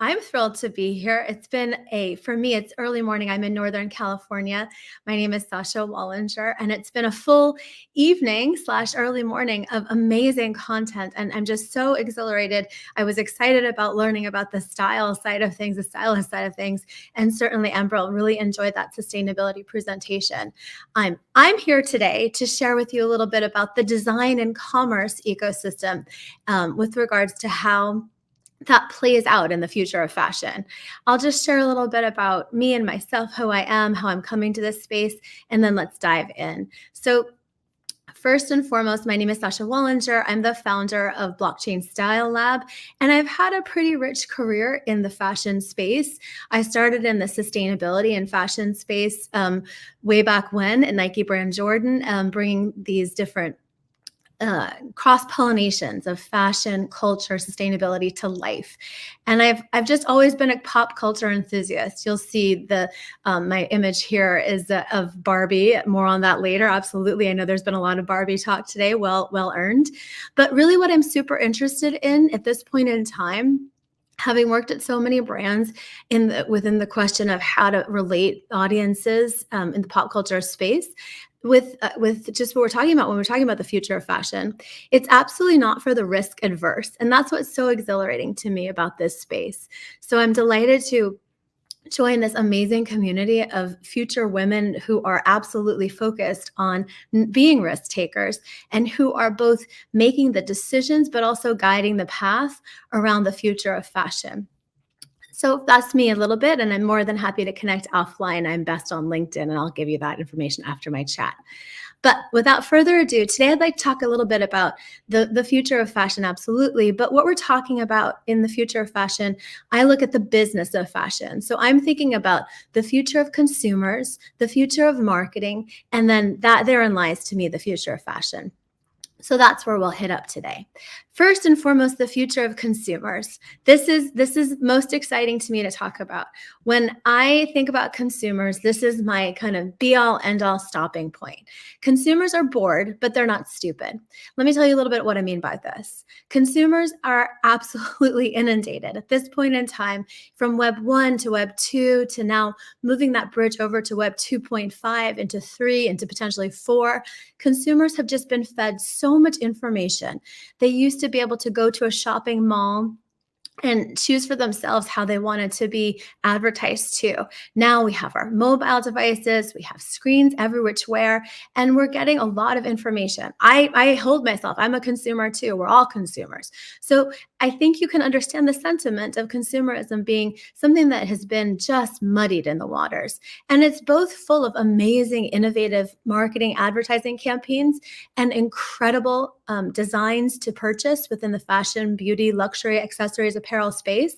I'm thrilled to be here. For me, it's early morning. I'm in Northern California. My name is Sasha Wallinger, and it's been a full evening / early morning of amazing content. And I'm just so exhilarated. I was excited about learning about the stylist side of things. And certainly Emerald really enjoyed that sustainability presentation. I'm here today to share with you a little bit about the design and commerce ecosystem with regards to how that plays out in the future of fashion. I'll just share a little bit about me and myself, who I am, how I'm coming to this space, and then let's dive in. So first and foremost, my name is Sasha Wallinger. I'm the founder of Blockchain Style Lab, and I've had a pretty rich career in the fashion space. I started in the sustainability and fashion space way back when at Nike brand Jordan, bringing these different cross-pollinations of fashion, culture, sustainability to life. And I've just always been a pop culture enthusiast. You'll see my image here is of Barbie. More on that later. Absolutely. I know there's been a lot of Barbie talk today. Well earned. But really what I'm super interested in at this point in time, having worked at so many brands within the question of how to relate audiences in the pop culture space, with just what we're talking about when we're talking about the future of fashion, it's absolutely not for the risk adverse. And that's what's so exhilarating to me about this space. So I'm delighted to join this amazing community of future women who are absolutely focused on being risk takers and who are both making the decisions, but also guiding the path around the future of fashion. So that's me a little bit, and I'm more than happy to connect offline. I'm best on LinkedIn, and I'll give you that information after my chat. But without further ado, today I'd like to talk a little bit about the future of fashion, absolutely. But what we're talking about in the future of fashion, I look at the business of fashion. So I'm thinking about the future of consumers, the future of marketing, and then that therein lies to me the future of fashion. So that's where we'll hit up today. First and foremost, the future of consumers. This is most exciting to me to talk about. When I think about consumers, this is my kind of be-all, end-all stopping point. Consumers are bored, but they're not stupid. Let me tell you a little bit what I mean by this. Consumers are absolutely inundated at this point in time, from Web 1 to Web 2 to now moving that bridge over to Web 2.5 into 3 into potentially 4. Consumers have just been fed so much information. They used to be able to go to a shopping mall and choose for themselves how they wanted to be advertised to. Now we have our mobile devices, we have screens every which where, and we're getting a lot of information. I hold myself, I'm a consumer too, we're all consumers. So I think you can understand the sentiment of consumerism being something that has been just muddied in the waters. And it's both full of amazing, innovative marketing, advertising campaigns and incredible designs to purchase within the fashion, beauty, luxury, accessories, apparel space,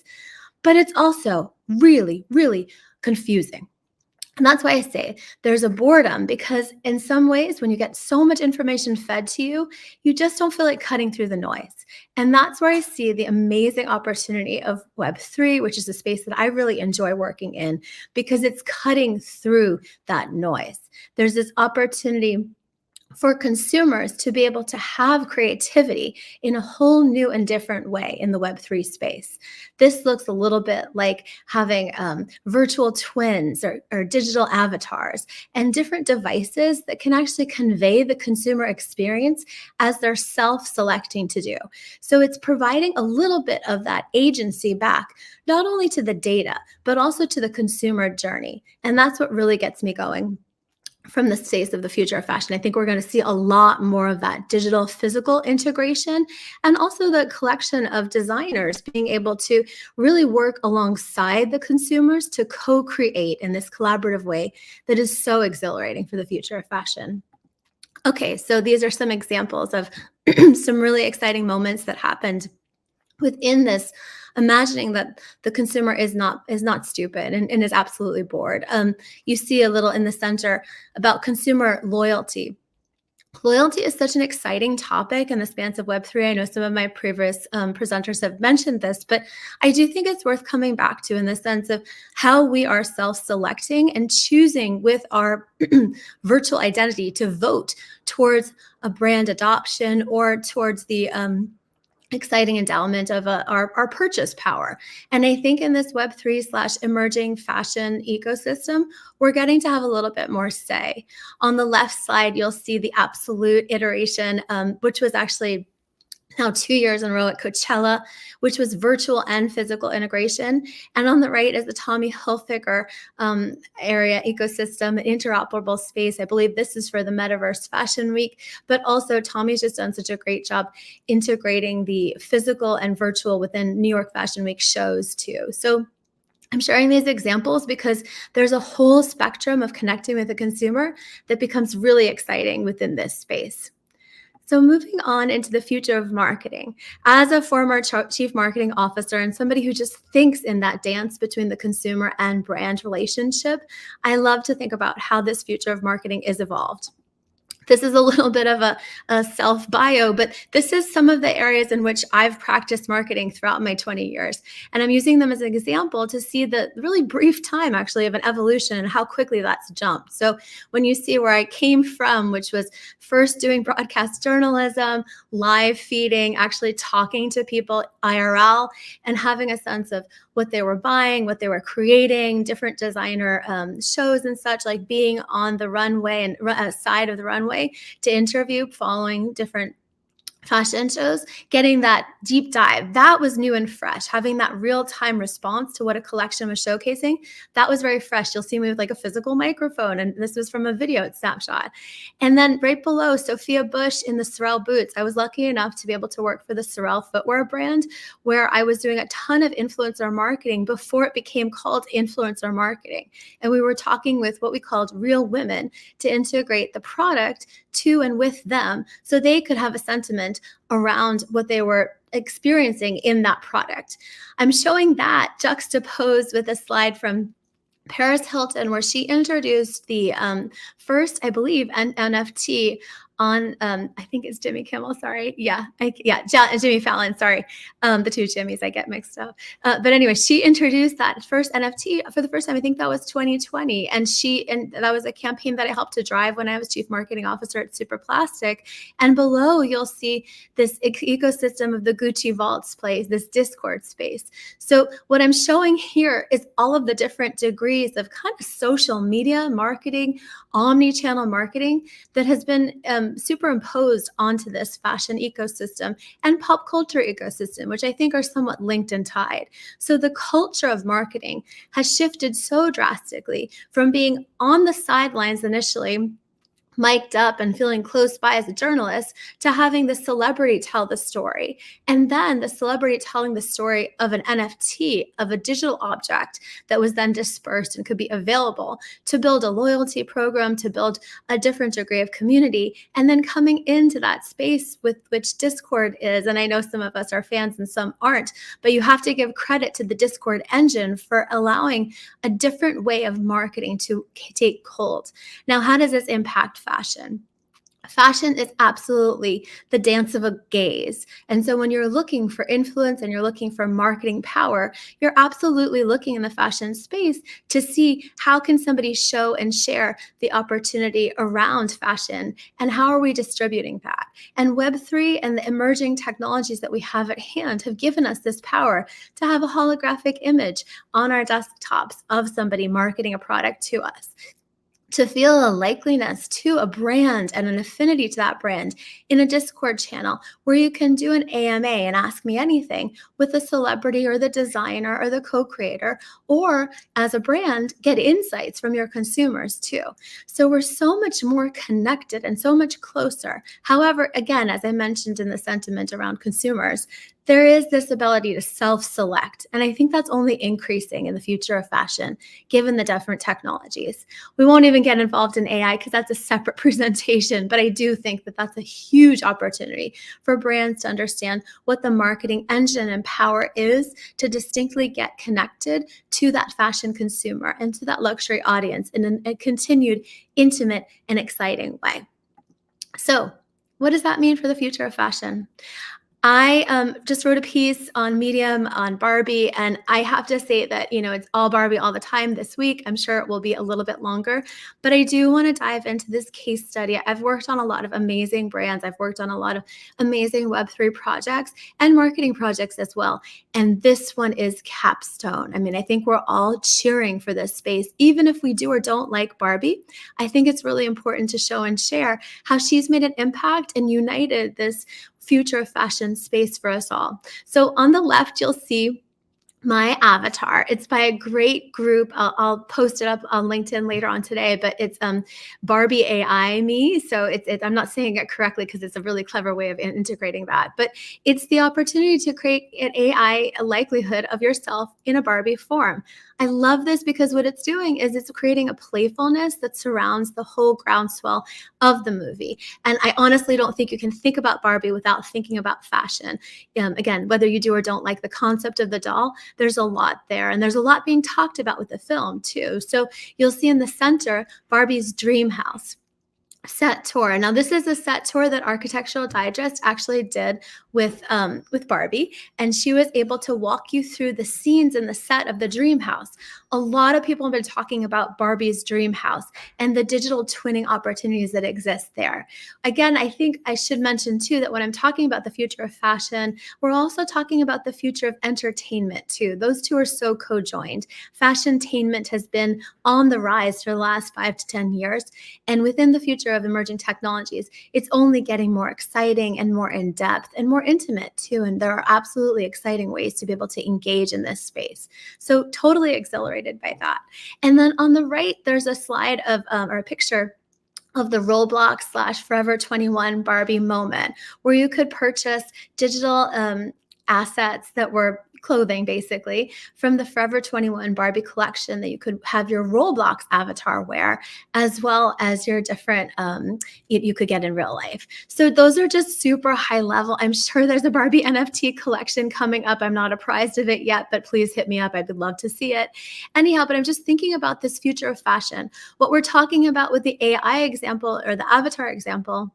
but it's also really, really confusing. And that's why I say there's a boredom, because in some ways, when you get so much information fed to you, you just don't feel like cutting through the noise. And that's where I see the amazing opportunity of Web3, which is a space that I really enjoy working in, because it's cutting through that noise. There's this opportunity for consumers to be able to have creativity in a whole new and different way in the Web3 space. This looks a little bit like having virtual twins or digital avatars and different devices that can actually convey the consumer experience as they're self-selecting to do. So it's providing a little bit of that agency back, not only to the data, but also to the consumer journey. And that's what really gets me going from the space of the future of fashion. I think we're going to see a lot more of that digital physical integration, and also the collection of designers being able to really work alongside the consumers to co-create in this collaborative way that is so exhilarating for the future of fashion. Okay, so these are some examples of some really exciting moments that happened within this, imagining that the consumer is not stupid and is absolutely bored. You see a little in the center about consumer loyalty. Loyalty is such an exciting topic in the spans of Web3. I know some of my previous presenters have mentioned this, but I do think it's worth coming back to in the sense of how we are self-selecting and choosing with our virtual identity to vote towards a brand adoption or towards the exciting endowment of our purchase power. And I think in this Web3/emerging fashion ecosystem, we're getting to have a little bit more say. On the left side, you'll see the absolute iteration, which was actually now 2 years in a row at Coachella, which was virtual and physical integration. And on the right is the Tommy Hilfiger area ecosystem, interoperable space. I believe this is for the Metaverse Fashion Week, but also Tommy's just done such a great job integrating the physical and virtual within New York Fashion Week shows too. So I'm sharing these examples because there's a whole spectrum of connecting with the consumer that becomes really exciting within this space. So moving on into the future of marketing, as a former chief marketing officer and somebody who just thinks in that dance between the consumer and brand relationship, I love to think about how this future of marketing is evolved. This is a little bit of a self-bio, but this is some of the areas in which I've practiced marketing throughout my 20 years. And I'm using them as an example to see the really brief time actually of an evolution and how quickly that's jumped. So when you see where I came from, which was first doing broadcast journalism, live feeding, actually talking to people IRL, and having a sense of what they were buying, what they were creating, different designer shows and such, like being on the runway and side of the runway to interview following different fashion shows, getting that deep dive, that was new and fresh. Having that real-time response to what a collection was showcasing, that was very fresh. You'll see me with like a physical microphone, and this was from a video snapshot. And then right below, Sophia Bush in the Sorel boots. I was lucky enough to be able to work for the Sorel footwear brand, where I was doing a ton of influencer marketing before it became called influencer marketing. And we were talking with what we called real women to integrate the product to and with them so they could have a sentiment around what they were experiencing in that product. I'm showing that juxtaposed with a slide from Paris Hilton, where she introduced the first, I believe, NFT on, I think it's Jimmy Kimmel, sorry. Jimmy Fallon, sorry. The two Jimmys I get mixed up. But anyway, she introduced that first NFT for the first time. I think that was 2020. And that was a campaign that I helped to drive when I was chief marketing officer at Super Plastic. And below, you'll see this ecosystem of the Gucci Vaults place, this Discord space. So what I'm showing here is all of the different degrees of kind of social media marketing, omni-channel marketing that has been superimposed onto this fashion ecosystem and pop culture ecosystem, which I think are somewhat linked and tied. So the culture of marketing has shifted so drastically from being on the sidelines initially, mic'd up and feeling close by as a journalist, to having the celebrity tell the story. And then the celebrity telling the story of an NFT, of a digital object that was then dispersed and could be available to build a loyalty program, to build a different degree of community, and then coming into that space with which Discord is. And I know some of us are fans and some aren't, but you have to give credit to the Discord engine for allowing a different way of marketing to take hold. Now, how does this impact fashion? Fashion is absolutely the dance of a gaze. And so when you're looking for influence and you're looking for marketing power, you're absolutely looking in the fashion space to see how can somebody show and share the opportunity around fashion and how are we distributing that? And Web3 and the emerging technologies that we have at hand have given us this power to have a holographic image on our desktops of somebody marketing a product to us, to feel a likeliness to a brand and an affinity to that brand in a Discord channel where you can do an AMA and ask me anything with the celebrity or the designer or the co-creator, or as a brand, get insights from your consumers too. So we're so much more connected and so much closer. However, again, as I mentioned in the sentiment around consumers, there is this ability to self-select. And I think that's only increasing in the future of fashion, given the different technologies. We won't even get involved in AI because that's a separate presentation, but I do think that that's a huge opportunity for brands to understand what the marketing engine and power is to distinctly get connected to that fashion consumer and to that luxury audience in a continued, intimate, and exciting way. So what does that mean for the future of fashion? I just wrote a piece on Medium on Barbie, and I have to say that, it's all Barbie all the time this week. I'm sure it will be a little bit longer, but I do want to dive into this case study. I've worked on a lot of amazing brands. I've worked on a lot of amazing Web3 projects and marketing projects as well. And this one is capstone. I mean, I think we're all cheering for this space, even if we do or don't like Barbie. I think it's really important to show and share how she's made an impact and united this future of fashion space for us all. So on the left, you'll see my avatar. It's by a great group. I'll post it up on LinkedIn later on today, but it's Barbie AI me. So I'm not saying it correctly because it's a really clever way of integrating that, but it's the opportunity to create an AI likelihood of yourself in a Barbie form. I love this because what it's doing is it's creating a playfulness that surrounds the whole groundswell of the movie. And I honestly don't think you can think about Barbie without thinking about fashion. Again, whether you do or don't like the concept of the doll, there's a lot there. And there's a lot being talked about with the film too. So you'll see in the center, Barbie's dream house. Set tour. Now, this is a set tour that Architectural Digest actually did with Barbie, and she was able to walk you through the scenes in the set of the dream house. A lot of people have been talking about Barbie's dream house and the digital twinning opportunities that exist there. Again, I think I should mention too that when I'm talking about the future of fashion, we're also talking about the future of entertainment too. Those two are so co-joined. Fashiontainment has been on the rise for the last 5 to 10 years, and within the future of emerging technologies, it's only getting more exciting and more in depth and more intimate too. And there are absolutely exciting ways to be able to engage in this space. So totally exhilarated by that. And then on the right, there's a slide of or a picture of the Roblox / Forever 21 Barbie moment, where you could purchase digital assets that were clothing basically from the Forever 21 Barbie collection that you could have your Roblox avatar wear, as well as your different you could get in real life. So those are just super high level. I'm sure there's a Barbie NFT collection coming up. I'm not apprised of it yet, but please hit me up. I would love to see it. Anyhow, but I'm just thinking about this future of fashion. What we're talking about with the AI example or the avatar example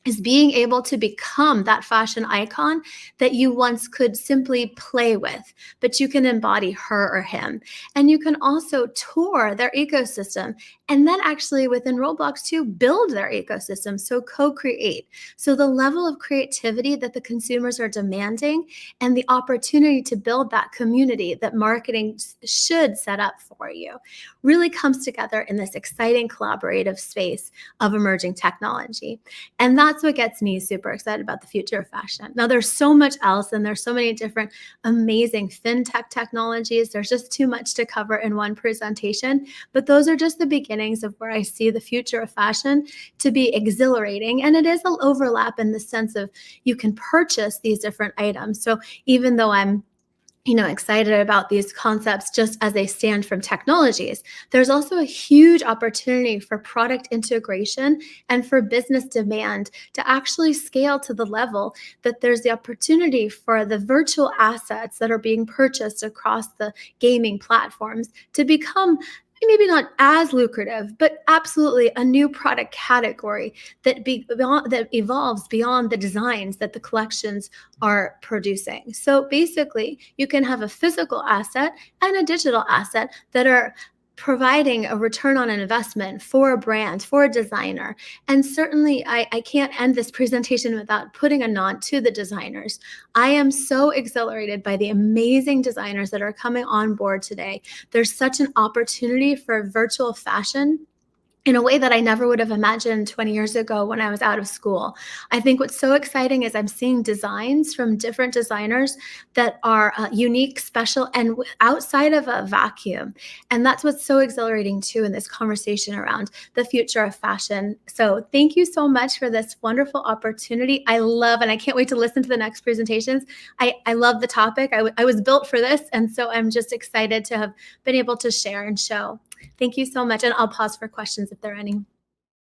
is being able to become that fashion icon that you once could simply play with, but you can embody her or him. And you can also tour their ecosystem and then actually within Roblox too, build their ecosystem. So co-create. So the level of creativity that the consumers are demanding and the opportunity to build that community that marketing should set up for you really comes together in this exciting collaborative space of emerging technology. And that's what gets me super excited about the future of fashion. Now, there's so much else, and there's so many different amazing fintech technologies. There's just too much to cover in one presentation, but those are just the beginnings of where I see the future of fashion to be exhilarating. And it is an overlap in the sense of you can purchase these different items. So even though I'm excited about these concepts just as they stand from technologies, there's also a huge opportunity for product integration and for business demand to actually scale to the level that there's the opportunity for the virtual assets that are being purchased across the gaming platforms to become maybe not as lucrative, but absolutely a new product category that evolves beyond the designs that the collections are producing. So basically, you can have a physical asset and a digital asset that are providing a return on an investment for a brand, for a designer. And certainly, I can't end this presentation without putting a nod to the designers. I am so exhilarated by the amazing designers that are coming on board today. There's such an opportunity for virtual fashion in a way that I never would have imagined 20 years ago when I was out of school. I think what's so exciting is I'm seeing designs from different designers that are unique, special, and outside of a vacuum. And that's what's so exhilarating too in this conversation around the future of fashion. So thank you so much for this wonderful opportunity. I love, and I can't wait to listen to the next presentations. I love the topic. I was built for this. And so I'm just excited to have been able to share and show. Thank you so much. And I'll pause for questions if there are any.